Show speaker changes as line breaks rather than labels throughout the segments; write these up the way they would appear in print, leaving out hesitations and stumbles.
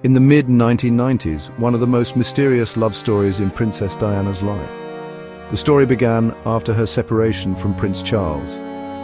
In the mid-1990s, one of the most mysterious love stories in Princess Diana's life. The story began after her separation from Prince Charles.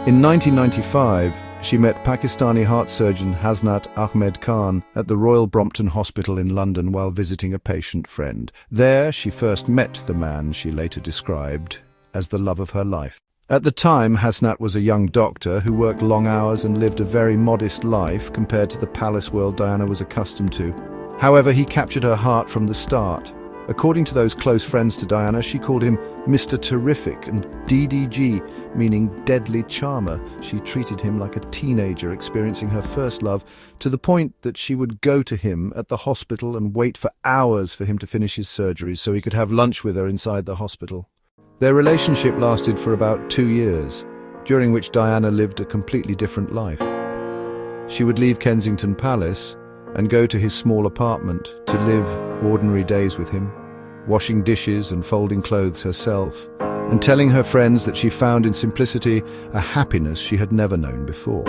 In 1995, she met Pakistani heart surgeon Hassanat Ahmed Khan at the Royal Brompton Hospital in London while visiting a patient friend. There, she first met the man she later described as the love of her life. At the time, Hassanat was a young doctor who worked long hours and lived a very modest life compared to the palace world Diana was accustomed to. However, he captured her heart from the start. According to those close friends to Diana, she called him Mr. Terrific and DDG, meaning deadly charmer. She treated him like a teenager experiencing her first love, to the point that she would go to him at the hospital and wait for hours for him to finish his surgeries so he could have lunch with her inside the hospital. Their relationship lasted for about 2 years, during which Diana lived a completely different life. She would leave Kensington Palace and go to his small apartment to live ordinary days with him, washing dishes and folding clothes herself, and telling her friends that she found in simplicity a happiness she had never known before.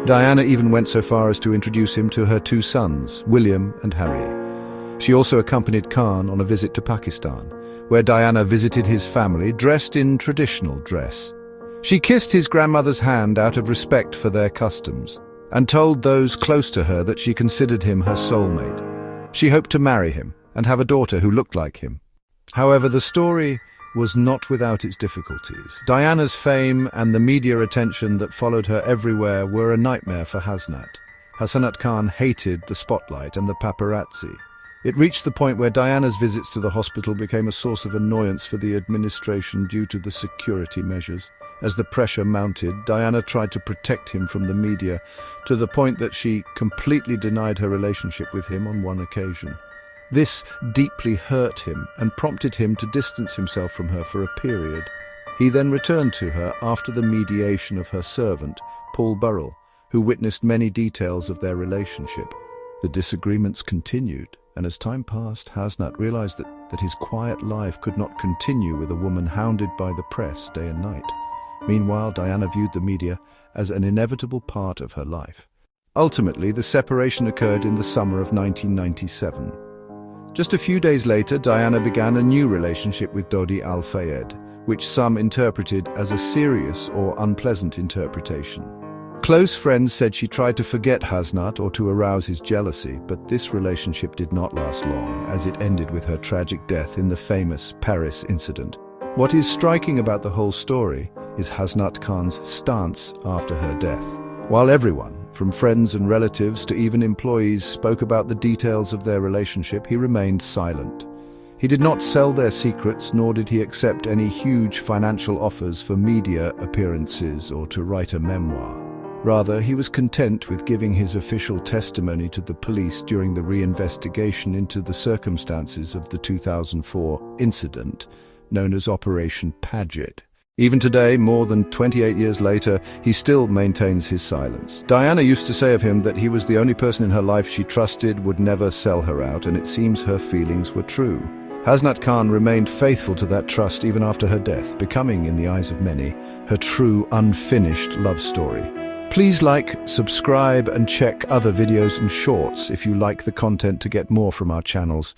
Diana even went so far as to introduce him to her 2 sons, William and Harry. She also accompanied Khan on a visit to Pakistan, where Diana visited his family dressed in traditional dress. She kissed his grandmother's hand out of respect for their customs, and told those close to her that she considered him her soulmate. She hoped to marry him and have a daughter who looked like him. However, the story was not without its difficulties. Diana's fame and the media attention that followed her everywhere were a nightmare for Hassanat. Hassanat Khan hated the spotlight and the paparazzi. It reached the point where Diana's visits to the hospital became a source of annoyance for the administration due to the security measures. As the pressure mounted, Diana tried to protect him from the media, to the point that she completely denied her relationship with him on one occasion. This deeply hurt him and prompted him to distance himself from her for a period. He then returned to her after the mediation of her servant, Paul Burrell, who witnessed many details of their relationship. The disagreements continued, and as time passed, Hassanat realized that his quiet life could not continue with a woman hounded by the press day and night. Meanwhile, Diana viewed the media as an inevitable part of her life. Ultimately, the separation occurred in the summer of 1997. Just a few days later, Diana began a new relationship with Dodi Al-Fayed, which some interpreted as a serious or unpleasant interpretation. Close friends said she tried to forget Hassanat or to arouse his jealousy, but this relationship did not last long, as it ended with her tragic death in the famous Paris incident. What is striking about the whole story is Hassanat Khan's stance after her death. While everyone, from friends and relatives to even employees, spoke about the details of their relationship, he remained silent. He did not sell their secrets, nor did he accept any huge financial offers for media appearances or to write a memoir. Rather, he was content with giving his official testimony to the police during the reinvestigation into the circumstances of the 2004 incident known as Operation Paget. Even today, more than 28 years later, he still maintains his silence. Diana used to say of him that he was the only person in her life she trusted, would never sell her out, and it seems her feelings were true. Hassanat Khan remained faithful to that trust even after her death, becoming, in the eyes of many, her true, unfinished love story. Please like, subscribe, and check other videos and shorts if you like the content to get more from our channels.